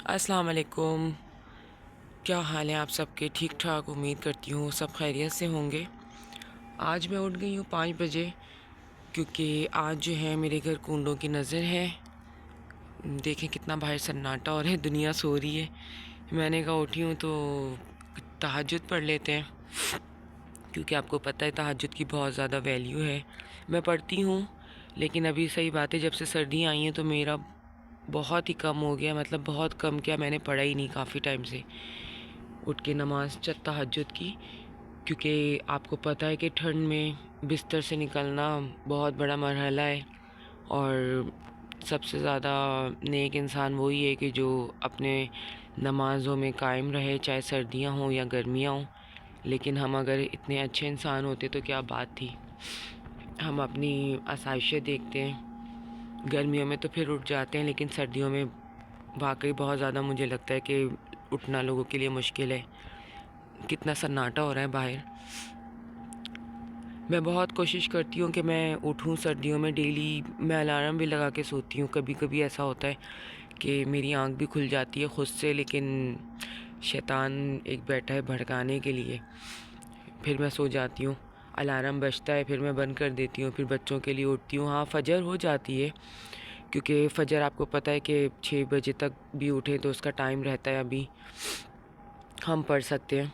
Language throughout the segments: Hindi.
अस्सलाम वालेकुम। क्या हाल है आप सबके? ठीक ठाक, उम्मीद करती हूँ सब खैरियत से होंगे। आज मैं उठ गई हूँ 5 बजे, क्योंकि आज जो है मेरे घर कूंडों की नज़र है। देखें कितना बाहर सन्नाटा और है, दुनिया सो रही है। मैंने कहा उठी हूँ तो तहज्जुद पढ़ लेते हैं, क्योंकि आपको पता है तहज्जुद की बहुत ज़्यादा वैल्यू है। मैं पढ़ती हूँ, लेकिन अभी सही बात है जब से सर्दियाँ आई हैं तो मेरा बहुत ही कम हो गया, मतलब बहुत कम क्या, मैंने पढ़ा ही नहीं काफ़ी टाइम से उठ के नमाज तहज्जुद की। क्योंकि आपको पता है कि ठंड में बिस्तर से निकलना बहुत बड़ा मरहला है, और सबसे ज़्यादा नेक इंसान वही है कि जो अपने नमाज़ों में कायम रहे, चाहे सर्दियाँ हों या गर्मियाँ हों। लेकिन हम अगर इतने अच्छे इंसान होते तो क्या बात थी। हम अपनी आसाइशें देखते हैं, गर्मियों में तो फिर उठ जाते हैं, लेकिन सर्दियों में वाकई बहुत ज़्यादा मुझे लगता है कि उठना लोगों के लिए मुश्किल है। कितना सन्नाटा हो रहा है बाहर। मैं बहुत कोशिश करती हूँ कि मैं उठूँ सर्दियों में डेली। मैं अलार्म भी लगा के सोती हूँ। कभी कभी ऐसा होता है कि मेरी आंख भी खुल जाती है ख़ुद से, लेकिन शैतान एक बैठा है भड़काने के लिए। फिर मैं सो जाती हूँ, अलार्म बजता है, फिर मैं बंद कर देती हूँ, फिर बच्चों के लिए उठती हूँ। हाँ, फजर हो जाती है, क्योंकि फ़जर आपको पता है कि 6 बजे तक भी उठें तो उसका टाइम रहता है, अभी हम पढ़ सकते हैं।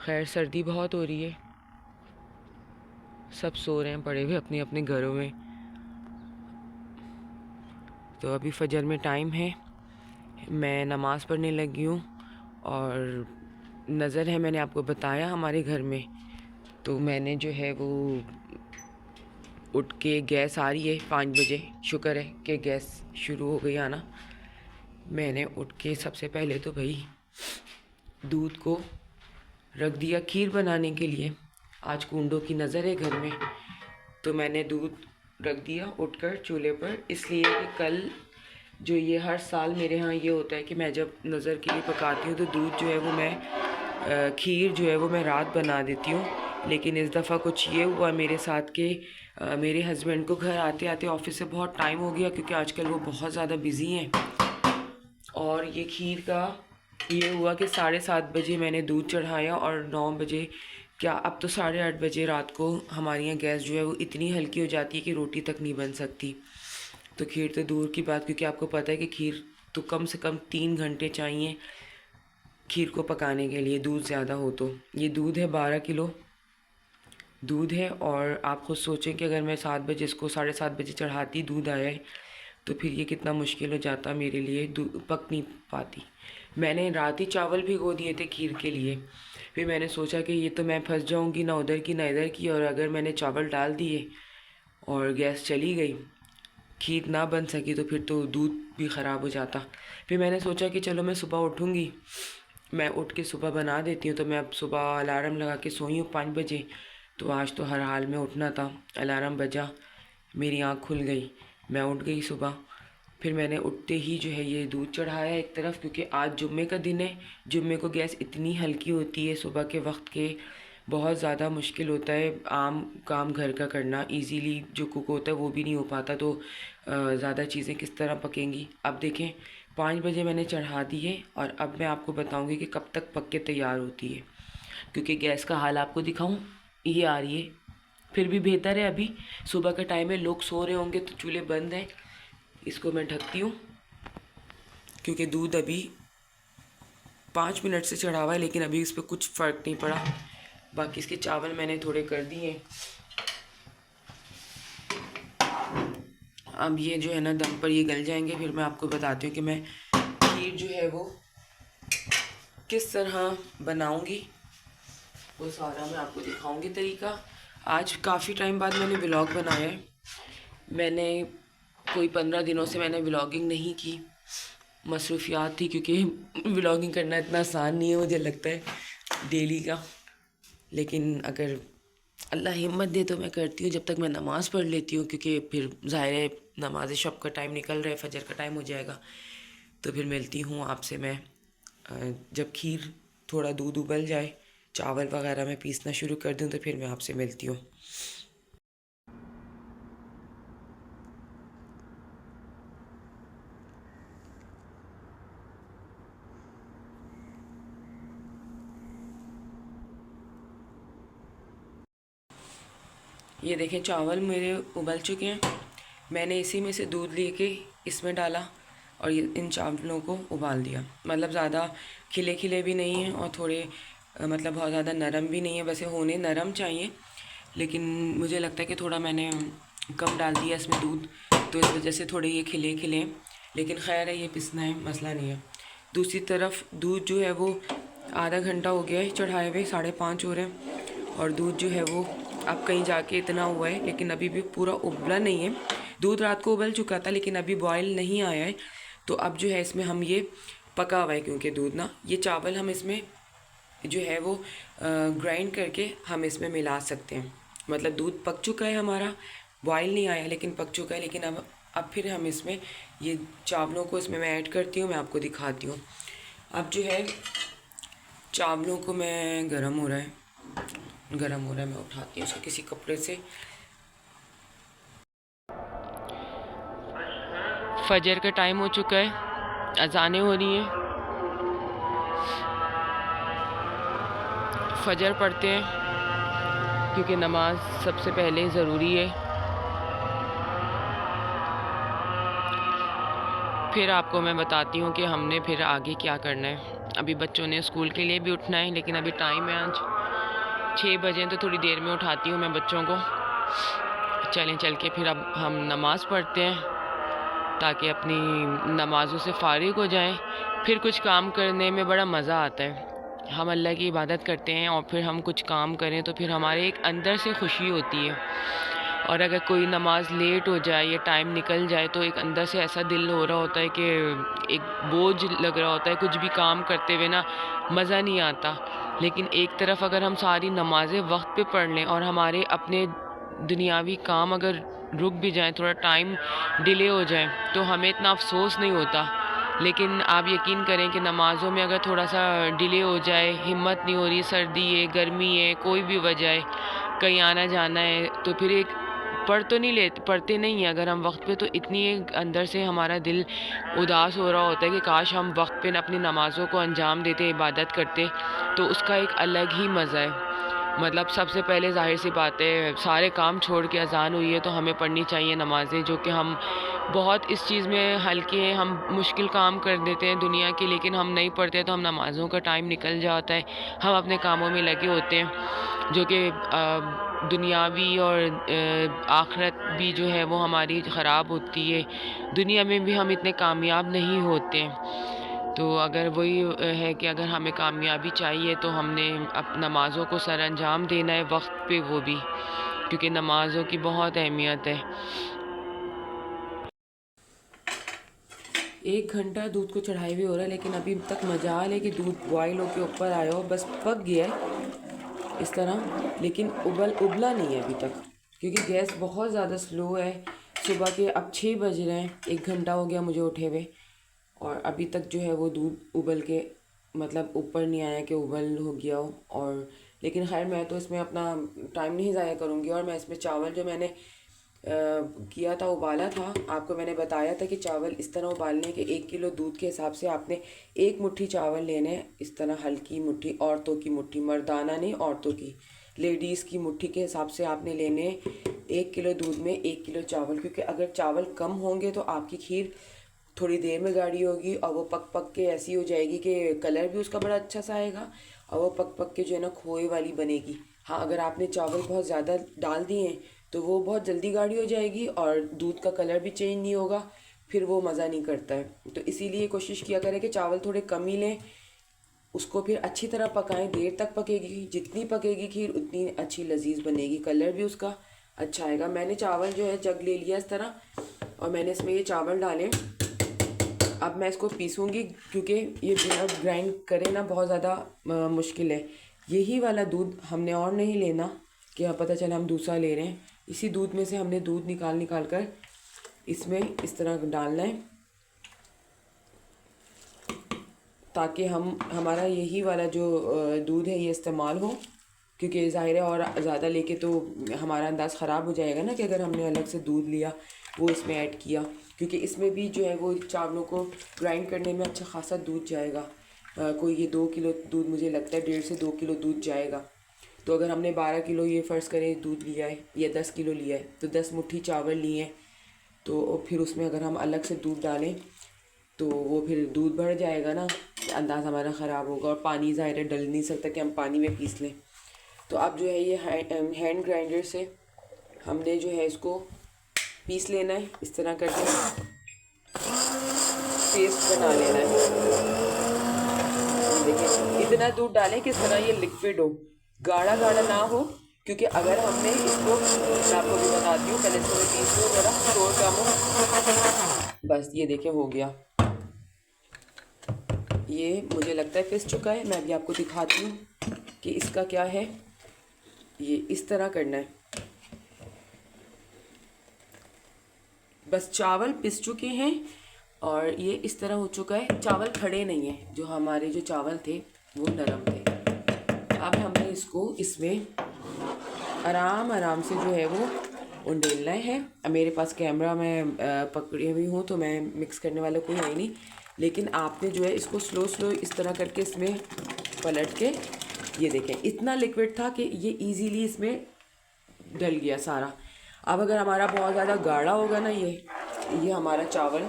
खैर, सर्दी बहुत हो रही है, सब सो रहे हैं पड़े हुए अपने अपने घरों में। तो अभी फ़जर में टाइम है, मैं नमाज़ पढ़ने लगी हूँ। और नज़र है, मैंने आपको बताया हमारे घर में, तो मैंने जो है वो उठ के, गैस आ रही है 5 बजे, शुक्र है कि गैस शुरू हो गई आना। मैंने उठ के सबसे पहले तो भाई दूध को रख दिया खीर बनाने के लिए। आज कूंडों की नज़र है घर में, तो मैंने दूध रख दिया उठकर चूल्हे पर, इसलिए कि कल जो ये हर साल मेरे यहाँ ये होता है कि मैं जब नज़र के लिए पकाती हूँ तो दूध जो है वो मैं खीर जो है वो मैं रात बना देती हूँ। लेकिन इस दफ़ा कुछ ये हुआ मेरे साथ कि मेरे हस्बैंड को घर आते आते ऑफिस से बहुत टाइम हो गया, क्योंकि आजकल वो बहुत ज़्यादा बिज़ी हैं। और ये खीर का ये हुआ कि 7:30 बजे मैंने दूध चढ़ाया, और 9 बजे, क्या अब तो 8:30 बजे रात को हमारे यहाँ गैस जो है वो इतनी हल्की हो जाती है कि रोटी तक नहीं बन सकती। तो खीर तो दूर की बात, क्योंकि आपको पता है कि खीर तो कम से कम 3 घंटे चाहिए खीर को पकाने के लिए, दूध ज़्यादा हो तो। ये दूध है 12 किलो दूध है, और आप खुद सोचें कि अगर मैं 7 बजे इसको 7:30 बजे चढ़ाती, दूध आया है, तो फिर ये कितना मुश्किल हो जाता मेरे लिए, दूध पक नहीं पाती। मैंने रात ही चावल भिगो दिए थे खीर के लिए। फिर मैंने सोचा कि ये तो मैं फंस जाऊंगी, ना उधर की ना इधर की, और अगर मैंने चावल डाल दिए और गैस चली गई, खीर ना बन सकी, तो फिर तो दूध भी ख़राब हो जाता। फिर मैंने सोचा कि चलो मैं सुबह उठूँगी, मैं उठ के सुबह बना देती हूँ। तो मैं अब सुबह अलार्म लगा के सोई हूँ 5 बजे। तो आज तो हर हाल में उठना था। अलार्म बजा, मेरी आँख खुल गई, मैं उठ गई सुबह। फिर मैंने उठते ही जो है ये दूध चढ़ाया एक तरफ, क्योंकि आज जुम्मे का दिन है। जुम्मे को गैस इतनी हल्की होती है सुबह के वक्त के, बहुत ज़्यादा मुश्किल होता है आम काम घर का करना। इजीली जो कुक होता है वो भी नहीं हो पाता, तो ज़्यादा चीज़ें किस तरह पकेंगी। अब देखें 5 बजे मैंने चढ़ा दी है, और अब मैं आपको बताऊंगी कि कब तक पक के तैयार होती है। क्योंकि गैस का हाल आपको दिखाऊं, ये आ रही है। फिर भी बेहतर है, अभी सुबह का टाइम है, लोग सो रहे होंगे तो चूल्हे बंद हैं। इसको मैं ढकती हूँ, क्योंकि दूध अभी 5 मिनट से चढ़ा हुआ है, लेकिन अभी इस पर कुछ फ़र्क नहीं पड़ा। बाकी इसके चावल मैंने थोड़े कर दिए। अब ये जो है ना दम पर ये गल जाएंगे, फिर मैं आपको बताती हूँ कि मैं खीर जो है वो किस तरह बनाऊँगी, वो सारा मैं आपको दिखाऊँगी तरीका। आज काफ़ी टाइम बाद मैंने व्लॉग बनाया है। मैंने कोई 15 दिनों से मैंने व्लॉगिंग नहीं की, मसरूफियात थी, क्योंकि व्लॉगिंग करना इतना आसान नहीं है मुझे लगता है डेली का। लेकिन अगर अल्लाह हिम्मत दे तो मैं करती हूँ, जब तक मैं नमाज़ पढ़ लेती हूँ, क्योंकि फिर ज़ाहिर है नमाज शब का टाइम निकल रहा है, फजर का टाइम हो जाएगा। तो फिर मिलती हूँ आपसे मैं, जब खीर थोड़ा दूध उबल जाए, चावल वगैरह मैं पीसना शुरू कर दूँ, तो फिर मैं आपसे मिलती हूँ। ये देखें चावल मेरे उबल चुके हैं। मैंने इसी में से दूध लेके इसमें डाला और ये इन चावलों को उबाल दिया। मतलब ज़्यादा खिले खिले भी नहीं हैं और थोड़े मतलब बहुत ज़्यादा नरम भी नहीं है। वैसे होने नरम चाहिए, लेकिन मुझे लगता है कि थोड़ा मैंने कम डाल दिया इसमें दूध, तो इस वजह से थोड़े ये खिले खिले हैं। लेकिन खैर है, ये पिसना है, मसला नहीं है। दूसरी तरफ दूध जो है वो आधा घंटा हो गया है चढ़ाए हुए, 5:30 हो रहे हैं। और दूध जो है वो अब कहीं जाके इतना हुआ है, लेकिन अभी भी पूरा उबला नहीं है। दूध रात को उबल चुका था लेकिन अभी बॉयल नहीं आया है। तो अब जो है इसमें हम ये पका हुआ है, क्योंकि दूध ना, ये चावल हम इसमें जो है वो ग्राइंड करके हम इसमें मिला सकते हैं। मतलब दूध पक चुका है हमारा, बॉयल नहीं आया लेकिन पक चुका है। लेकिन अब फिर हम इसमें ये चावलों को इसमें मैं ऐड करती हूँ, मैं आपको दिखाती हूँ। अब जो है चावलों को मैं गरम हो रहा है, मैं उठाती हूँ इसको किसी कपड़े से। फजर का टाइम हो चुका है, अजानें हो रही हैं। फजर पढ़ते हैं क्योंकि नमाज सबसे पहले ज़रूरी है। फिर आपको मैं बताती हूँ कि हमने फिर आगे क्या करना है। अभी बच्चों ने स्कूल के लिए भी उठना है, लेकिन अभी टाइम है आज 6 बजे, तो थोड़ी देर में उठाती हूँ मैं बच्चों को। चलें चल के फिर अब हम नमाज़ पढ़ते हैं, ताकि अपनी नमाज़ों से फ़ारिग हो जाएं। फिर कुछ काम करने में बड़ा मज़ा आता है। हम अल्लाह की इबादत करते हैं और फिर हम कुछ काम करें तो फिर हमारे एक अंदर से खुशी होती है। और अगर कोई नमाज़ लेट हो जाए या टाइम निकल जाए तो एक अंदर से ऐसा दिल हो रहा होता है कि एक बोझ लग रहा होता है, कुछ भी काम करते हुए ना मज़ा नहीं आता। लेकिन एक तरफ अगर हम सारी नमाज़ें वक्त पे पढ़ लें और हमारे अपने दुनियावी काम अगर रुक भी जाएं, थोड़ा टाइम डिले हो जाए, तो हमें इतना अफसोस नहीं होता। लेकिन आप यकीन करें कि नमाज़ों में अगर थोड़ा सा डिले हो जाए, हिम्मत नहीं हो रही, सर्दी है, गर्मी है, कोई भी वजह है, कहीं आना जाना है, तो फिर एक पढ़ते नहीं हैं अगर हम वक्त पे, तो इतनी अंदर से हमारा दिल उदास हो रहा होता है कि काश हम वक्त पे अपनी नमाज़ों को अंजाम देते, इबादत करते, तो उसका एक अलग ही मज़ा है। मतलब सबसे पहले ज़ाहिर सी बात है, सारे काम छोड़ के अज़ान हुई है तो हमें पढ़नी चाहिए नमाज़ें, जो कि हम बहुत इस चीज़ में हल्के हैं। हम मुश्किल काम कर देते हैं दुनिया के, लेकिन हम नहीं पढ़ते तो हम नमाज़ों का टाइम निकल जाता है, हम अपने कामों में लगे होते हैं, जो कि दुनियावी और आखिरत भी जो है वो हमारी ख़राब होती है। दुनिया में भी हम इतने कामयाब नहीं होते हैं। तो अगर वही है कि अगर हमें कामयाबी चाहिए तो हमने अब नमाज़ों को सर अंजाम देना है वक्त पे, वो भी, क्योंकि नमाज़ों की बहुत अहमियत है। 1 घंटा दूध को चढ़ाए हुए हो रहा है, लेकिन अभी तक मजाल है कि दूध बॉयल होके ऊपर आया हो, बस पक गया है इस तरह, लेकिन उबला नहीं है अभी तक, क्योंकि गैस बहुत ज़्यादा स्लो है। सुबह के अब 6 बज रहे हैं, 1 घंटा हो गया मुझे उठे हुए, और अभी तक जो है वो दूध उबल के मतलब ऊपर नहीं आया कि उबल हो गया हो। और लेकिन खैर मैं तो इसमें अपना टाइम नहीं ज़ाया करूँगी, और मैं इसमें चावल जो मैंने किया था, उबाला था, आपको मैंने बताया था कि चावल इस तरह उबालने के 1 किलो दूध के हिसाब से आपने 1 मुट्ठी चावल लेने, इस तरह हल्की मुट्ठी, औरतों की मुट्ठी, मर्दाना नहीं, औरतों की, लेडीज़ की मुट्ठी के हिसाब से आपने लेने 1 किलो दूध में 1 किलो चावल। क्योंकि अगर चावल कम होंगे तो आपकी खीर थोड़ी देर में गाढ़ी होगी और वो पक पक के ऐसी हो जाएगी कि कलर भी उसका बड़ा अच्छा सा आएगा, और वो पक पक के जो है ना खोए वाली बनेगी। हाँ, अगर आपने चावल बहुत ज़्यादा डाल दिए हैं तो वो बहुत जल्दी गाढ़ी हो जाएगी और दूध का कलर भी चेंज नहीं होगा, फिर वो मज़ा नहीं करता है। तो इसीलिए कोशिश किया करें कि चावल थोड़े कम ही लें, उसको फिर अच्छी तरह पकाएं, देर तक पकेगी, जितनी पकेगी खीर उतनी अच्छी लजीज बनेगी, कलर भी उसका अच्छा आएगा। मैंने चावल जो है जग ले लिया इस तरह, और मैंने इसमें ये चावल डाले। अब मैं इसको पीसूँगी, क्योंकि ये बिना ग्राइंड करे ना बहुत ज़्यादा मुश्किल है। यही वाला दूध हमने और नहीं लेना कि पता चला हम दूसरा ले रहे हैं। इसी दूध में से हमने दूध निकाल कर इसमें इस तरह डालना है, ताकि हमारा यही वाला जो दूध है ये इस्तेमाल हो। क्योंकि ज़ाहिर है और ज़्यादा लेके तो हमारा अंदाज़ ख़राब हो जाएगा ना, कि अगर हमने अलग से दूध लिया वो इसमें ऐड किया, क्योंकि इसमें भी जो है वो चावलों को ग्राइंड करने में अच्छा खासा दूध जाएगा। कोई ये 2 किलो दूध मुझे लगता है, 1.5 से 2 किलो दूध जाएगा। तो अगर हमने 12 किलो ये फ़र्ज़ करें दूध लिया है या 10 किलो लिया है तो 10 मुट्ठी चावल लिए हैं, तो फिर उसमें अगर हम अलग से दूध डालें तो वो फिर दूध बढ़ जाएगा ना, अंदाज़ हमारा ख़राब होगा। और पानी ज़ाहिर डल नहीं सकता कि हम पानी में पीस लें। तो अब जो है ये हैंड ग्राइंडर से हमने जो है इसको पीस लेना है, इस तरह करके पेस्ट बना लेना है। देखिए इतना दूध डालें कि इस तरह ये लिक्विड हो, गाढ़ा गाढ़ा ना हो, क्योंकि अगर हमने इसको, मैं आपको भी बताती हूँ, पहले इसको पीस लो ज़रा, शोर कम हो। बस ये देखिए हो गया, ये मुझे लगता है पिस चुका है। मैं अभी आपको दिखाती हूँ कि इसका क्या है। ये इस तरह करना है, बस चावल पिस चुके हैं और ये इस तरह हो चुका है। चावल खड़े नहीं हैं, जो हमारे जो चावल थे वो नरम थे। अब हमें इसको इसमें आराम से जो है वो उंडेलना है। अब मेरे पास कैमरा मैं पकड़ी हुई हूँ तो मैं मिक्स करने वाला कोई है नहीं, लेकिन आपने जो है इसको स्लो इस तरह करके इसमें पलट के, ये देखें इतना लिक्विड था कि ये इजीली इसमें डल गया सारा। अब अगर हमारा बहुत ज़्यादा गाढ़ा होगा ना ये हमारा चावल,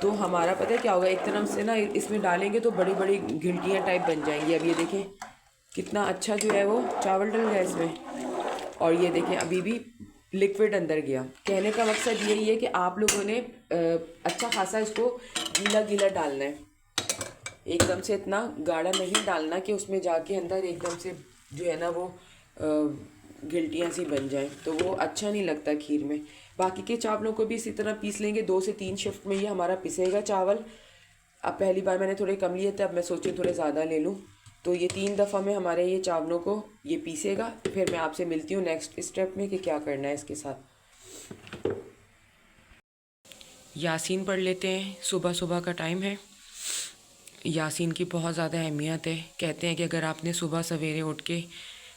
तो हमारा पता है क्या होगा, एक तरफ से ना इसमें डालेंगे तो बड़ी बड़ी गिल्टियाँ टाइप बन जाएंगी। अब ये देखें कितना अच्छा जो है वो चावल डल गया इसमें, और ये देखें अभी भी लिक्विड अंदर गया। कहने का मकसद यही है कि आप लोगों ने अच्छा खासा इसको गीला गीला डालना है, एकदम से इतना गाढ़ा नहीं डालना कि उसमें जाके अंदर एकदम से जो है ना वो गिल्टियाँ सी बन जाएं, तो वो अच्छा नहीं लगता खीर में। बाकी के चावलों को भी इसी तरह पीस लेंगे, 2 से 3 शिफ्ट में ये हमारा पिसेगा चावल। अब पहली बार मैंने थोड़े कम लिए थे, अब मैं सोची थोड़े ज़्यादा ले लूँ, तो ये 3 दफ़ा में हमारे ये चावलों को ये पीसेगा। फिर मैं आपसे मिलती हूँ नेक्स्ट स्टेप में कि क्या करना है इसके साथ। यासीन पढ़ लेते हैं, सुबह सुबह का टाइम है। यासीन की बहुत ज़्यादा अहमियत है। कहते हैं कि अगर आपने सुबह सवेरे उठ के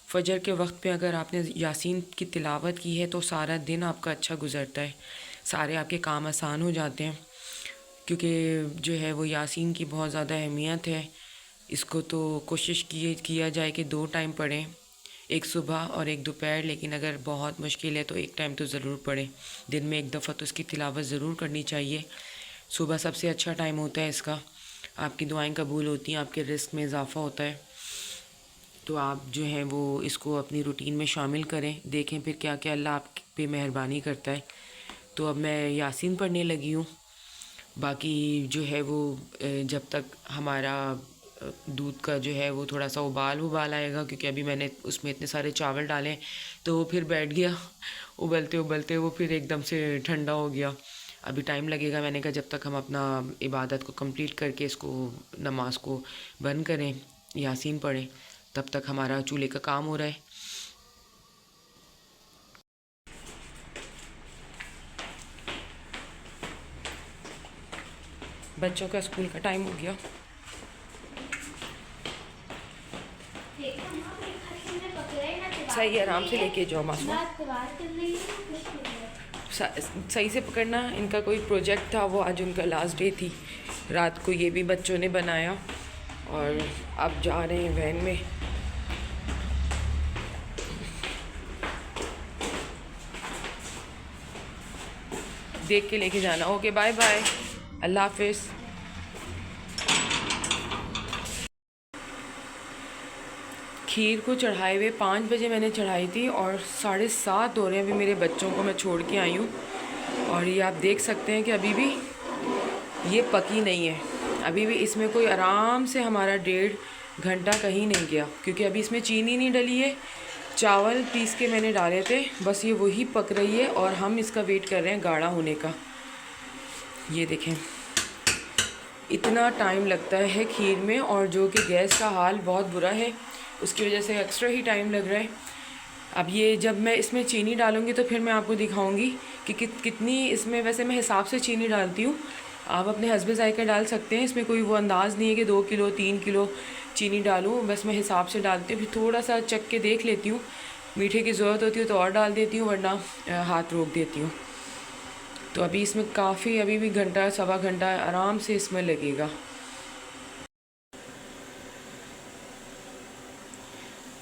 फजर के वक्त पे अगर आपने यासीन की तिलावत की है तो सारा दिन आपका अच्छा गुजरता है, सारे आपके काम आसान हो जाते हैं, क्योंकि जो है वो यासीन की बहुत ज़्यादा अहमियत है। इसको तो कोशिश किया जाए कि 2 टाइम पढ़ें, एक सुबह और एक दोपहर, लेकिन अगर बहुत मुश्किल है तो एक टाइम तो ज़रूर पढ़ें। दिन में एक दफ़ा तो इसकी तिलावत ज़रूर करनी चाहिए। सुबह सबसे अच्छा टाइम होता है इसका, आपकी दुआएं कबूल होती हैं, आपके रिस्क में इजाफ़ा होता है। तो आप जो है वो इसको अपनी रूटीन में शामिल करें, देखें फिर क्या क्या अल्लाह आप पे मेहरबानी करता है। तो अब मैं यासीन पढ़ने लगी हूँ। बाकी जो है वो जब तक हमारा दूध का जो है वो थोड़ा सा उबाल आएगा, क्योंकि अभी मैंने उसमें इतने सारे चावल डाले तो वो फिर बैठ गया, उबलते वो फिर एकदम से ठंडा हो गया। अभी टाइम लगेगा। मैंने कहा जब तक हम अपना इबादत को कंप्लीट करके इसको नमाज को बंद करें, यासीन पढ़ें, तब तक हमारा चूल्हे का काम हो रहा है। बच्चों का स्कूल का टाइम हो गया। सही आराम से लेके जाओ मासूम, सही से पकड़ना। इनका कोई प्रोजेक्ट था, वो आज उनका लास्ट डे थी। रात को ये भी बच्चों ने बनाया और अब जा रहे हैं वैन में। देख के लेके जाना। ओके बाय बाय, अल्लाह हाफिज़। खीर को चढ़ाए हुए 5 बजे मैंने चढ़ाई थी और 7:30 हो रहे हैं। अभी मेरे बच्चों को मैं छोड़ के आई हूँ और ये आप देख सकते हैं कि अभी भी ये पकी नहीं है। अभी भी इसमें कोई आराम से हमारा 1.5 घंटा कहीं नहीं गया, क्योंकि अभी इसमें चीनी नहीं डली है। चावल पीस के मैंने डाले थे, बस ये वही पक रही है और हम इसका वेट कर रहे हैं गाढ़ा होने का। ये देखें इतना टाइम लगता है खीर में, और जो कि गैस का हाल बहुत बुरा है, उसकी वजह से एक्स्ट्रा ही टाइम लग रहा है। अब ये जब मैं इसमें चीनी डालूँगी तो फिर मैं आपको दिखाऊंगी कि कितनी इसमें, वैसे मैं हिसाब से चीनी डालती हूँ। आप अपने हस्बे ज़ायक़ा डाल सकते हैं, इसमें कोई वो अंदाज़ नहीं है कि 2 किलो 3 किलो चीनी डालूँ, बस मैं हिसाब से डालती हूँ। फिर थोड़ा सा चख के देख लेती हूँ, मीठे की ज़रूरत होती है तो और डाल देती हूँ, वरना हाथ रोक देती हूँ। तो अभी इसमें काफ़ी, अभी भी घंटा सवा घंटा आराम से इसमें लगेगा।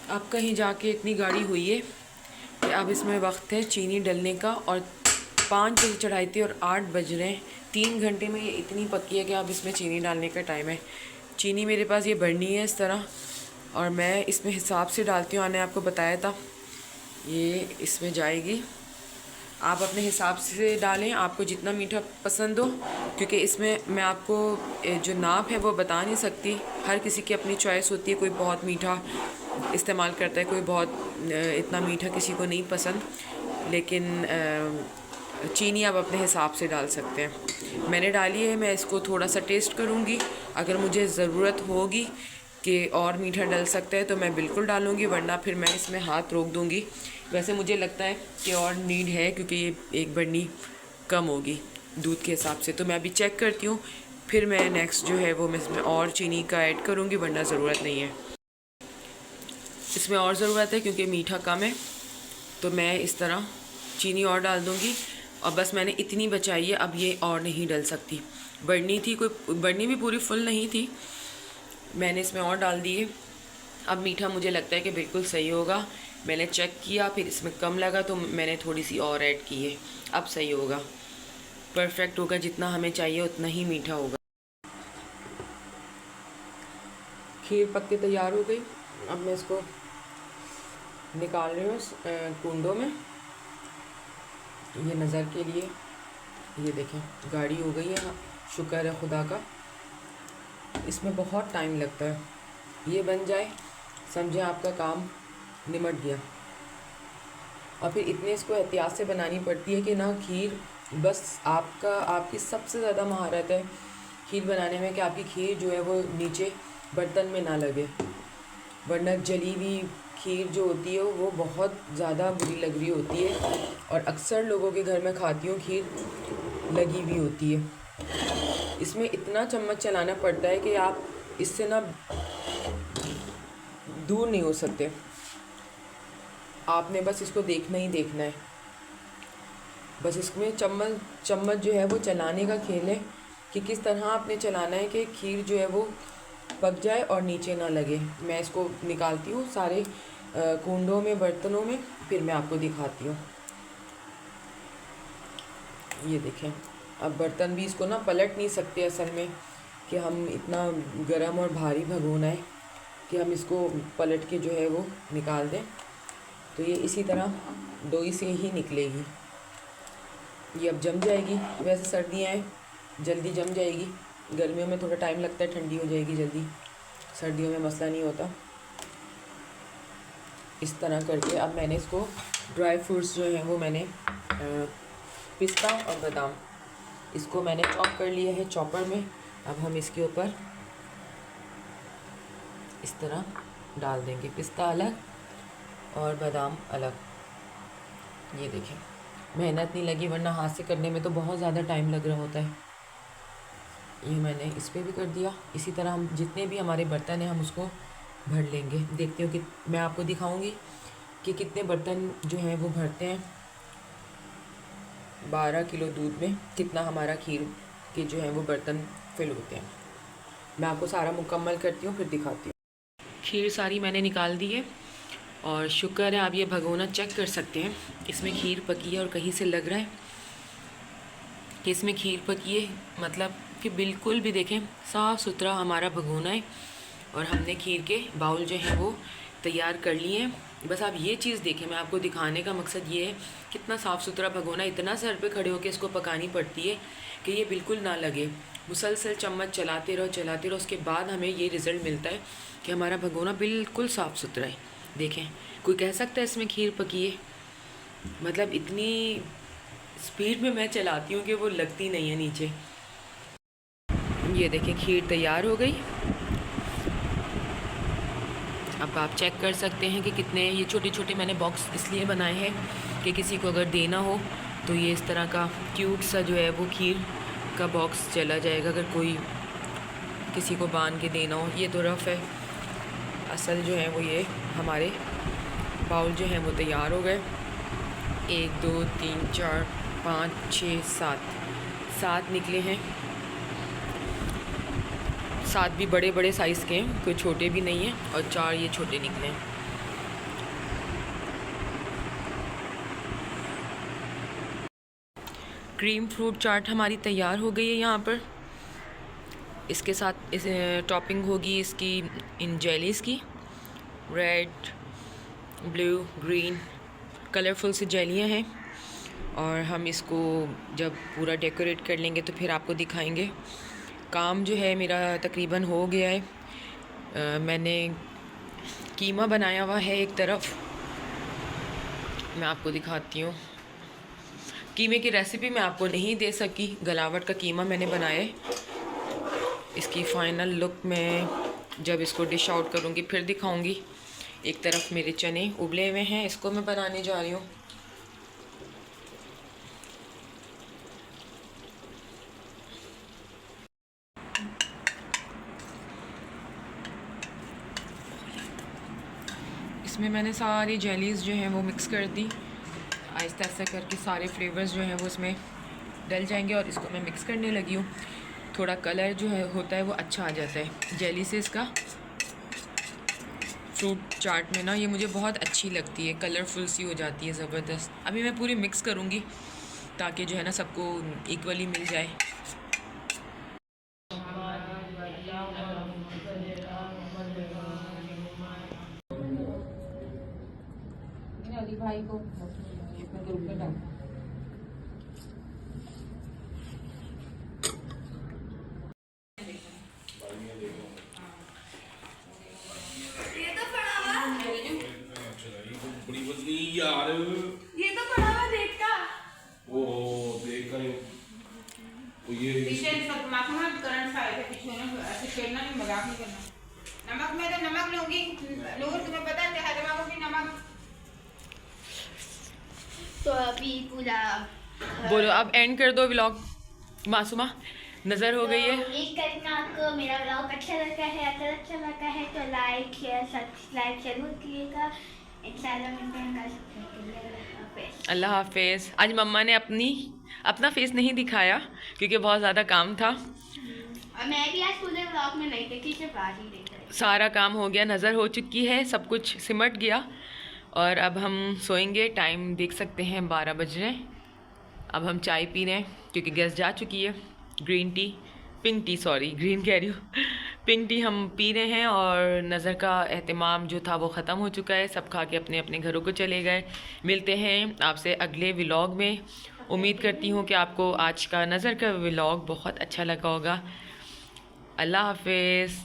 अब कहीं जाके इतनी गाड़ी हुई है कि अब इसमें वक्त है चीनी डलने का, और 5 बजे चढ़ाई थी और 8 बज रहे हैं। 3 घंटे में ये इतनी पकी है कि अब इसमें चीनी डालने का टाइम है। चीनी मेरे पास ये बढ़नी है इस तरह, और मैं इसमें हिसाब से डालती हूँ। मैंने आपको बताया था ये इसमें जाएगी। आप अपने हिसाब से डालें, आपको जितना मीठा पसंद हो, क्योंकि इसमें मैं आपको जो नाप है वो बता नहीं सकती। हर किसी की अपनी चॉइस होती है, कोई बहुत मीठा इस्तेमाल करता है, कोई बहुत इतना मीठा किसी को नहीं पसंद। लेकिन चीनी आप अपने हिसाब से डाल सकते हैं। मैंने डाली है, मैं इसको थोड़ा सा टेस्ट करूँगी। अगर मुझे ज़रूरत होगी कि और मीठा डल सकता है तो मैं बिल्कुल डालूँगी, वरना फिर मैं इसमें हाथ रोक दूँगी। वैसे मुझे लगता है कि और नीड है, क्योंकि ये एक बढ़नी कम होगी दूध के हिसाब से। तो मैं अभी चेक करती हूँ, फिर मैं नेक्स्ट जो है वो मैं इसमें और चीनी का ऐड करूँगी, वरना ज़रूरत नहीं है। इसमें और ज़रूरत है क्योंकि मीठा कम है, तो मैं इस तरह चीनी और डाल दूँगी। और बस मैंने इतनी बचाई है, अब ये और नहीं डल सकती। बढ़नी थी, कोई बढ़नी भी पूरी फुल नहीं थी, मैंने इसमें और डाल दिए। अब मीठा मुझे लगता है कि बिल्कुल सही होगा। मैंने चेक किया, फिर इसमें कम लगा तो मैंने थोड़ी सी और ऐड की है। अब सही होगा, परफेक्ट होगा, जितना हमें चाहिए उतना ही मीठा होगा। खीर पक के तैयार हो गई। अब मैं इसको निकाल रही हूँ कुंडों में, ये नज़र के लिए। ये देखें गाढ़ी हो गई है, शुक्र है खुदा का। इसमें बहुत टाइम लगता है, ये बन जाए समझे आपका काम निमट गया। और फिर इतने इसको एहतियात से बनानी पड़ती है कि ना खीर, बस आपकी सबसे ज़्यादा महारत है खीर बनाने में कि आपकी खीर जो है वो नीचे बर्तन में ना लगे, वरना जली हुई खीर जो होती है वो बहुत ज़्यादा बुरी लग रही होती है। और अक्सर लोगों के घर में खाती हूँ खीर लगी हुई होती है। इसमें इतना चम्मच चलाना पड़ता है कि आप इससे ना दूर नहीं हो सकते। आपने बस इसको देखना ही देखना है। बस इसमें चम्मच जो है वो चलाने का खेल है कि किस तरह आपने चलाना है कि खीर जो है वो पक जाए और नीचे ना लगे। मैं इसको निकालती हूँ सारे कुंडों में, बर्तनों में, फिर मैं आपको दिखाती हूँ। ये देखें, अब बर्तन भी इसको ना पलट नहीं सकते असल में, कि हम इतना गरम और भारी भगोना है कि हम इसको पलट के जो है वो निकाल दें। तो ये इसी तरह दोई से ही निकलेगी। ये अब जम जाएगी। वैसे सर्दियाँ हैं, जल्दी जम जाएगी। गर्मियों में थोड़ा टाइम लगता है, ठंडी हो जाएगी जल्दी। सर्दियों में मसला नहीं होता। इस तरह करके अब मैंने इसको ड्राई फ्रूट्स जो हैं वो मैंने पिस्ता और बादाम, इसको मैंने चॉप कर लिया है चॉपर में। अब हम इसके ऊपर इस तरह डाल देंगे, पिस्ता अलग और बादाम अलग। ये देखें, मेहनत नहीं लगी, वरना हाथ से करने में तो बहुत ज़्यादा टाइम लग रहा होता है। ये मैंने इस पर भी कर दिया। इसी तरह हम जितने भी हमारे बर्तन हैं हम उसको भर लेंगे। देखते हो कि मैं आपको दिखाऊंगी कि कितने बर्तन जो हैं वो भरते हैं। 12 किलो दूध में कितना हमारा खीर के जो है वो बर्तन फिल होते हैं। मैं आपको सारा मुकम्मल करती हूँ, फिर दिखाती हूँ। खीर सारी मैंने निकाल दी है, और शुक्र है आप ये भगोना चेक कर सकते हैं, इसमें खीर पकी है। और कहीं से लग रहा है कि इसमें खीर पकी है, मतलब कि बिल्कुल भी देखें साफ़ सुथरा हमारा भगोना है। और हमने खीर के बाउल जो हैं वो तैयार कर लिए हैं। बस आप ये चीज़ देखें, मैं आपको दिखाने का मकसद ये है कितना साफ़ सुथरा भगोना। इतना सर पे खड़े होकर इसको पकानी पड़ती है कि ये बिल्कुल ना लगे। मुसलसल चम्मच चलाते रहो, उसके बाद हमें ये रिज़ल्ट मिलता है कि हमारा भगोना बिल्कुल साफ़ सुथरा है। देखें, कोई कह सकता है इसमें खीर पकी है, मतलब इतनी स्पीड में मैं चलाती हूँ कि वो लगती नहीं है नीचे। ये देखें खीर तैयार हो गई। अब आप चेक कर सकते हैं कि कितने, ये छोटे छोटे मैंने बॉक्स इसलिए बनाए हैं कि किसी को अगर देना हो तो ये इस तरह का क्यूट सा जो है वो खीर का बॉक्स चला जाएगा। अगर कोई किसी को बांध के देना हो। ये तो रफ़ है, असल जो है वो ये हमारे बाउल जो हैं वो तैयार हो गए। 1 2 3 4 5 6 7 निकले हैं। 7 भी बड़े बड़े साइज़ के हैं, कोई छोटे भी नहीं हैं, और 4 ये छोटे निकले हैं। क्रीम फ्रूट चाट हमारी तैयार हो गई है यहाँ पर। इसके साथ इस टॉपिंग होगी इसकी इन जेलीज़ की, रेड, ब्लू, ग्रीन कलरफुल से जेलियाँ हैं। और हम इसको जब पूरा डेकोरेट कर लेंगे तो फिर आपको दिखाएंगे। काम जो है मेरा तकरीबन हो गया है। मैंने कीमा बनाया हुआ है एक तरफ, मैं आपको दिखाती हूँ। कीमे की रेसिपी मैं आपको नहीं दे सकी, गलावट का कीमा मैंने बनाया है। इसकी फ़ाइनल लुक मैं जब इसको डिश आउट करूँगी फिर दिखाऊँगी। एक तरफ मेरे चने उबले हुए हैं, इसको मैं बनाने जा रही हूँ। इसमें मैंने सारी जेलीज़ जो हैं वो मिक्स कर दी। आहिस्ता आहिस्ता करके सारे फ्लेवर्स जो हैं वो इसमें डल जाएंगे और इसको मैं मिक्स करने लगी हूँ। थोड़ा कलर जो है होता है वो अच्छा आ जाता है जेली से। इसका फ्रूट चाट में ना ये मुझे बहुत अच्छी लगती है, कलरफुल सी हो जाती है ज़बरदस्त। अभी मैं पूरी मिक्स करूँगी ताकि जो है ना सबको इक्वली मिल जाए। भाई को ग्रुप में डाल। यार ये तो पड़ा हुआ देख का। वो देख कर ये पीछे सब दिमाग में करंट फायर है, पीछे ना ऐसे खेलना नहीं, मजाक नहीं करना। नमक में तो नमक लूंगी, नूर तुम्हें पता है हैदराबाद की नमक। तो अभी पूरा बोलो, अब एंड कर दो व्लॉग। मासूमा नज़र हो गई है। उम्मीद करना आपको मेरा व्लॉग अच्छा लगा है। अगर अच्छा लगा है तो लाइक शेयर सब्सक्राइब जरूर कीजिएगा। इंशाल्लाह मिलते हैं कल। अल्लाह हाफिज़। आज मम्मा ने अपना फेस नहीं दिखाया क्योंकि बहुत ज़्यादा काम था। मैं भी आज पूरे व्लॉग में नहीं देखी, सिर्फ आज ही देखी। सारा काम हो गया, नज़र हो चुकी है, सब कुछ सिमट गया और अब हम सोएंगे। टाइम देख सकते हैं 12 बज रहे हैं। अब हम चाय पी रहे हैं क्योंकि गैस जा चुकी है। पिंक टी सॉरी, ग्रीन कह रही हूँ, पिंक टी हम पी रहे हैं। और नज़र का एहतमाम जो था वो ख़त्म हो चुका है, सब खा के अपने अपने घरों को चले गए। मिलते हैं आपसे अगले व्लॉग में। उम्मीद करती हूँ कि आपको आज का नज़र का व्लॉग बहुत अच्छा लगा होगा। अल्लाह हाफिज़।